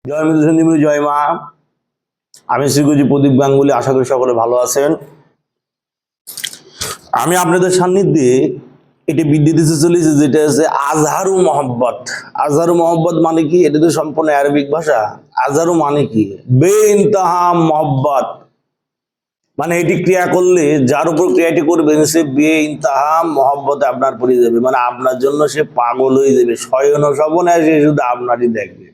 জয় মৃত্যু জয় মা। আমি শ্রীগুরুজি প্রদীপ গাঙ্গুলি, আশা করি সকলে ভালো আছেন। আমি আপনাদের সান্নিধ্যে এটি বিদ্যুৎ দিতে চলেছি, যেটা হচ্ছে আজহারু মহব্বত। আজহারু মহব্বত মানে কি? এটা তো সম্পূর্ণ আরবিক ভাষা। আজহারু মানে কি? বে ইন্তাহা মহব্বত, মানে এটি ক্রিয়া করলে যার উপর ক্রিয়াটি করবেন সে বে ইন্তাহা মহব্বতে আপনার পড়ে যাবে, মানে আপনার জন্য সে পাগল হয়ে যাবে। শয়ন স্বপনে সে শুধু আপনারই দেখবে,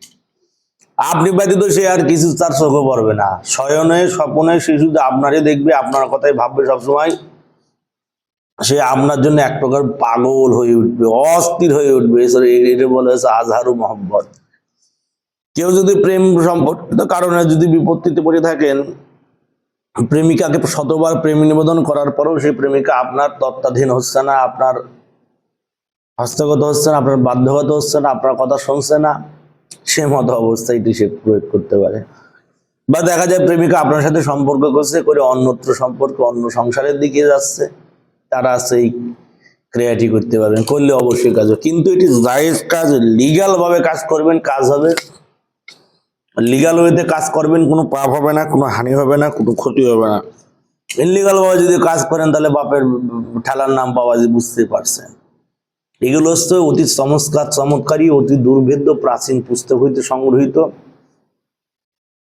আপনি ব্যতীত সে আর কিছু তার চোখে পড়বে না। শয়নে স্বপনে সে শুধু আপনারই দেখবে, আপনার কথাই ভাববে সবসময়। সে আপনার জন্য এক প্রকার পাগল হয়ে উঠবে, অস্থির হয়ে উঠবে। এটা বলে হচ্ছে আজহারু মহব্বত। কেউ যদি প্রেম সম্পর্কিত কারণে যদি বিপত্তিতে পড়ে থাকেন, প্রেমিকাকে শতবার প্রেম নিবেদন করার পরেও সেই প্রেমিকা আপনার তত্ত্বাধীন হচ্ছে না, আপনার হস্তগত হচ্ছে না, আপনার বাধ্যগত হচ্ছে না, আপনার কথা শুনছে না, সে মতো অবস্থায় এটি সে প্রয়োগ করতে পারে। বা দেখা যায় প্রেমিকা আপনার সাথে সম্পর্ক করছে, করে অন্যত্র সম্পর্ক, অন্য সংসারের দিকে যাচ্ছে, তারা সেই ক্রিয়াটি করতে পারবেন, করলে অবশ্যই কাজ হবে। কিন্তু এটি জায়েজ কাজ, লিগাল ভাবে কাজ করবেন, কাজ হবে। লিগাল ওয়েতে কাজ করবেন, কোনো পাপ হবে না, কোনো হানি হবে না, কোনো ক্ষতি হবে না। ইনলিগাল ভাবে যদি কাজ করেন তাহলে বাপের ঠেলার নাম পাওয়া যায়, বুঝতে পারছেন। এগুলো হচ্ছে অতি চমৎকারী, অতি দুর্ভেদ্য প্রাচীন পুস্তক হইতে সংগ্রহীত,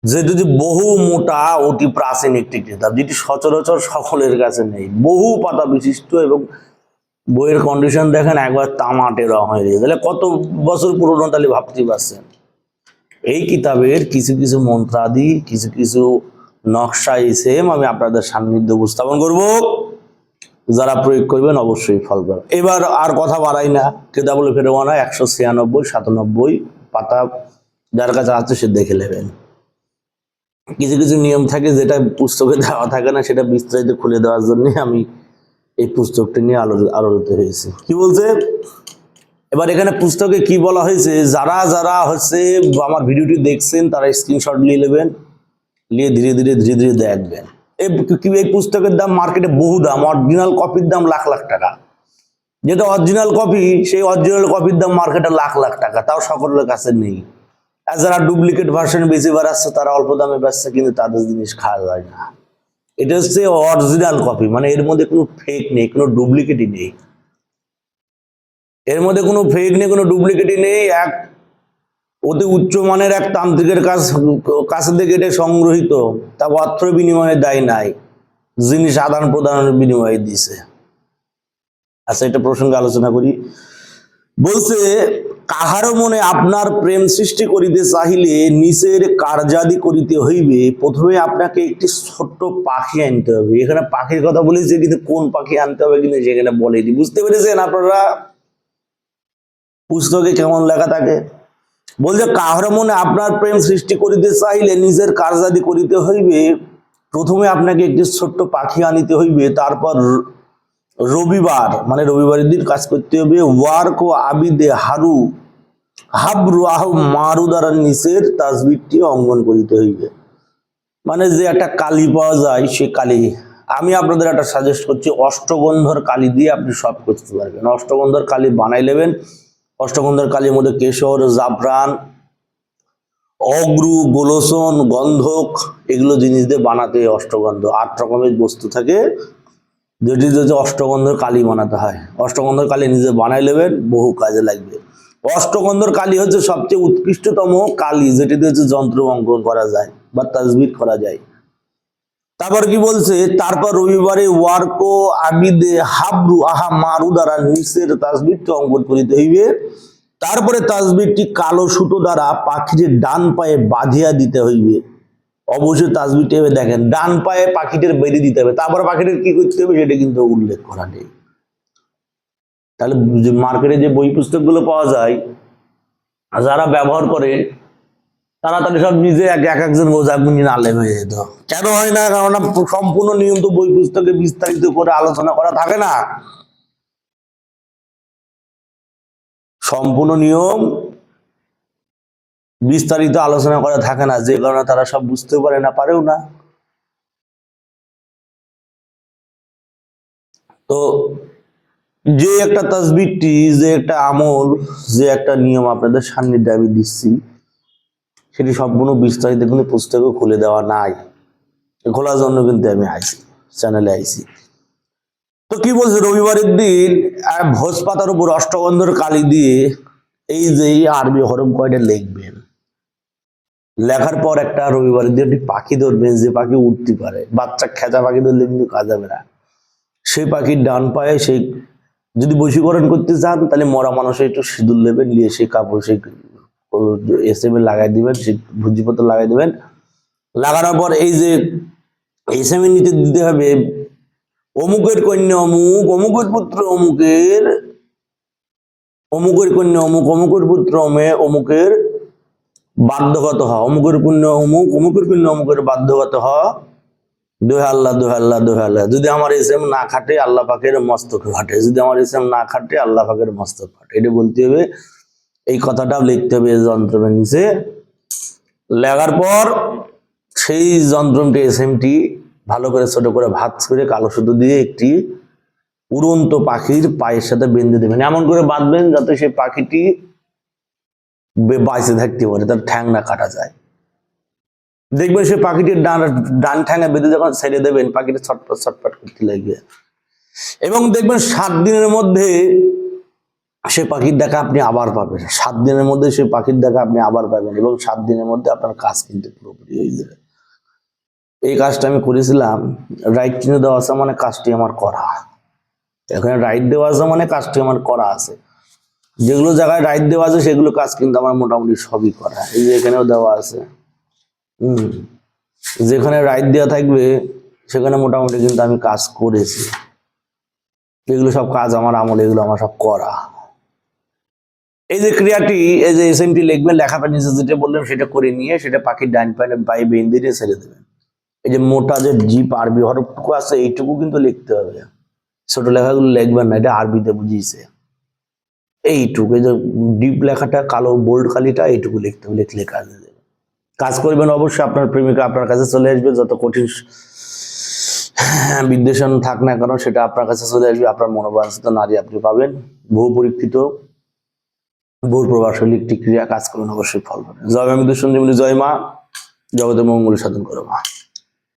যেটি বহু মোটা, অতি প্রাচীন একটি কিতাব, যেটি সচরাচর সকলের কাছে নেই। বহু পাতা বিশিষ্ট, এবং বইয়ের কন্ডিশন দেখেন একবার তামাটে রং হয়ে গেছে। তাহলে কত বছর পুরনো, তাহলে ভাবতে পারছেন। এই কিতাবের কিছু কিছু মন্ত্রাদি, কিছু কিছু নকশা সেম আমি আপনাদের সান্নিধ্যে উপস্থাপন করব। যারা প্রয়োগ করবেন অবশ্যই ফল পাবেন। এবার আর কথা বাড়াই না, কিতাবুল ফেরওয়ানা 196-97 পাতা, যার কাছে আছে সে দেখে নেবেন। কিছু কিছু নিয়ম থাকে যেটা পুস্তকে দেওয়া থাকে না, সেটা বিস্তারিত খুলে দেওয়ার জন্য আমি এই পুস্তকটি নিয়ে আলোচিত হয়েছে। কি বলছে এবার এখানে পুস্তকে কি বলা হয়েছে? যারা যারা হচ্ছে আমার ভিডিওটি দেখছেন তারা স্ক্রিনশট নিয়ে নেবেন, নিয়ে ধীরে ধীরে দেখবেন। এই পুস্তকের দাম মার্কেটে বহু দাম, অরিজিনাল কপির দাম লাখ লাখ টাকা। যেটা অরিজিনাল কপি, সেই অরিজিনাল কপির দাম মার্কেটে লাখ লাখ টাকা, তাও সকলের কাছে নেই। আর যারা ডুপ্লিকেট ভার্সন বেশি বেড়াচ্ছে তারা অল্প দামে বেচছে, কিন্তু তাদের জিনিস খাওয়া যায় না। এটা হচ্ছে অরিজিনাল কপি, মানে এর মধ্যে কোনো ফেক নেই, কোনো ডুপ্লিকেটই নেই। এর মধ্যে কোনো ফেক নেই, কোনো ডুপ্লিকেটই নেই। এক অতি উচ্চমানের এক তান্ত্রিকের কাছ থেকে এটা সংগ্রহীত, তা অর্থ বিনিময়ে দায় নাই, জিনিস আদান প্রদানের বিনিময়ে দিছে। আচ্ছা, এটা প্রসঙ্গে আলোচনা করি। বলছে, কাহারও মনে আপনার প্রেম সৃষ্টি করিতে চাহিলে নিচের কার্যাদি করিতে হইবে। প্রথমে আপনাকে একটি ছোট্ট পাখি আনতে হবে। এখানে পাখির কথা বলেছে, কিন্তু কোন পাখি আনতে হবে কিন্তু সেখানে বলেনি। বুঝতে পেরেছেন আপনারা পুস্তকে কেমন লেখা থাকে? বলছে, কাহার মনে আপনার প্রেম সৃষ্টি করিতে চাইলে নিজের কার্যাদি করিতে হইবে। প্রথমে আপনাকে একটি ছোট্ট পাখি আনিতে হইবে, তারপর রবিবার মানে রবিবারের দিন কাজ করতে হবে। ওয়ার্ক ও আবিদে হারু হাবরু আহ মারু দ্বারা নিচের তাসবিরটি অঙ্কন করিতে হইবে। মানে যে একটা কালি পাওয়া যায়, সে কালি আমি আপনাদের একটা সাজেস্ট করছি, অষ্টগন্ধর কালি দিয়ে আপনি সব করতে পারবেন। অষ্টগন্ধর কালি বানাই নেবেন। অষ্টগন্ধর কালির মধ্যে কেশর, জাফরান, অগ্রু, গোলসন, গন্ধক, এগুলো জিনিস দিয়ে বানাতে অষ্টগন্ধ 8 রকমের বস্তু থাকে, যেটি যদি অষ্টগন্ধর কালি বানাতে হয়। অষ্টগন্ধর কালি নিজে বানাই নেবেন, বহু কাজে লাগবে। অষ্টগন্ধর কালি হচ্ছে সবচেয়ে উৎকৃষ্টতম কালি, যেটিতে হচ্ছে যন্ত্র অঙ্কন করা যায় বা তাজবির করা যায়। তারপর কি বলছে? তারপর রবিবারে ওয়ার্ক আবিদে হাবরু আহা মারু দ্বারা নিচের তাজবিরটি অঙ্কন করিতে হইবে। তারপরে তাজবিরটি কালো সুতো দ্বারা পাখির ডান পায়ে বাঁধিয়া দিতে হইবে। অবশ্যই তাজবিরটি দেখেন, ডান পায়ে পাখিটির বেঁধে দিতে হবে। তারপরে পাখিটির কি করতে হবে সেটা কিন্তু উল্লেখ করা নেই। তাহলে মার্কেটে যে বই পুস্তকগুলো পাওয়া যায়, যারা ব্যবহার করে তারা তাহলে সব নিজে একজন গোজাগুনি আলেম হয়ে যেত। কেন হয় না? কারণ সম্পূর্ণ নিয়ম তো বই পুস্তকে বিস্তারিত করে আলোচনা করা থাকে না। সম্পূর্ণ নিয়ম বিস্তারিত আলোচনা করা থাকে না, যে কারণে তারা সব বুঝতে পারে না, পারেও না। তো যে একটা তাসবিরটি, যে একটা আমল, যে একটা নিয়ম আপনাদের সান্নিধ্যে আমি দিচ্ছি, সেটি সম্পূর্ণ বিস্তারিত কিন্তু পুস্তকে খুলে দেওয়া নাই, খোলার জন্য কিন্তু আমি আইছি, চ্যানেলে আইছি। তো কি বলছে, রবিবারের দিন ভোজ পাতার উপর অষ্টবন্ধর কালি দিয়ে এই যে আরবি হরফ কয়টা লিখবেন, লেখার পর একটা রবিবারের দিন একটি পাখি ধরবেন, যে পাখি উঠতে পারে। বাচ্চা খেঁচা পাখি ধরলে কিন্তু কাজ হবে না। সেই পাখির ডান পায়ে সেই, যদি বশীকরণ করতে চান তাহলে মরা মানুষের একটু সিঁদুর নেবেন, নিয়ে সেই কাপড় সেই এসএম লাগাই দিবেন, সেই ভুজিপত্র লাগাই দিবেন। লাগানোর পর এই যে এসএম নিতে দিতে হবে, অমুকের কন্যা অমুক, অমুকের পুত্র অমুকের, অমুকের কন্যা অমুক, অমুকের পুত্র অমুকের বাধ্যগত হ, অমুকের পুণ্য অমুক, অমুকের পুণ্য অমুকের বাধ্যগত হ, দোহে আল্লাহ, দোহে আল্লাহ, দোহে আল্লাহ। যদি আমার এসএম না খাটে আল্লাহ পাকের মস্তক ফাটে, যদি আমার এসএম না খাটে আল্লাহ পাকের মস্তক ফাটে, এটা বলতে হবে। এই কথাটাও লিখতে হবে যন্ত্রমের নিচে। লেখার পর সেই যন্ত্রমটি এসএমটি ভালো করে ছোট করে ভাঁজ করে কালো সুতো দিয়ে একটি উড়ন্ত পাখির পায়ের সাথে বেঁধে দেবেন। এমন করে বাঁধবেন যাতে সেই পাখিটি বাইসে থাকতে পারে, তার ঠ্যাং না কাটা যায়। দেখবেন সে পাখিটির ডান ঠ্যাঙে বেঁধে যখন ছেড়ে দেবেন, পাখিটি ছটপট ছটপট করতে লাগবে। এবং দেখবেন 7 দিনের মধ্যে সে পাখির দেখা আপনি আবার পাবেন। 7 দিনের মধ্যে সে পাখির দেখা আপনি আবার পাবেন, এবং 7 দিনের মধ্যে আপনার কাজ কিন্তু পুরোপুরি হয়ে যাবে। এই কাজটা আমি করেছিলাম। রাইট চিহ্ন দেওয়া আছে মানে কাজটি আমার করা। এখানে রাইট দেওয়া আছে মানে কাজটি আমার করা আছে। যেগুলো জায়গায় রাইট দেওয়া আছে সেগুলো কাজ কিন্তু আমার মোটামুটি সবই করা। এই যে এখানেও দেওয়া আছে, যেখানে রাইট দেওয়া থাকবে সেখানে মোটামুটি কিন্তু আমি কাজ করেছি। এগুলো সব কাজ আমার আমল, এগুলো আমার সব করা। এই যে ক্রিয়াটি, এই যে এসএমটি লিখবেন, লেখাটা নিচে যেটা বললাম সেটা করে নিয়ে সেটা পাখির ডান পায়ে বেঁধে দিয়ে ছেড়ে দেবেন। এই যে মোটা যে জিপ আরবি হরফটুকু আছে এইটুকু কিন্তু লিখতে হবে, ছোট লেখাগুলো লিখবেন না, এটা আরবিতে বুঝিয়েছে। এইটুকু, এই যে ডিপ লেখাটা কালো বোল্ড কালিটা এইটুকু লিখতে হবে, লিখলে কাজ হয়ে যাবে। কাজ করবেন অবশ্যই, আপনার প্রেমিকা আপনার কাছে চলে আসবে। যত কঠিন বিদ্বেষণ থাক না কেন সেটা আপনার কাছে চলে আসবে। আপনার মনোবাঞ্ছিত নারী আপনি পাবেন। বহু পরীক্ষিত বহু প্রভাবশালী একটি ক্রিয়া, কাজ করুন অবশ্যই ফল পাবেন। জয় মা মৃত্যু সঞ্জীবনী, জয় মা, জগতে মঙ্গল সাধন করো মা।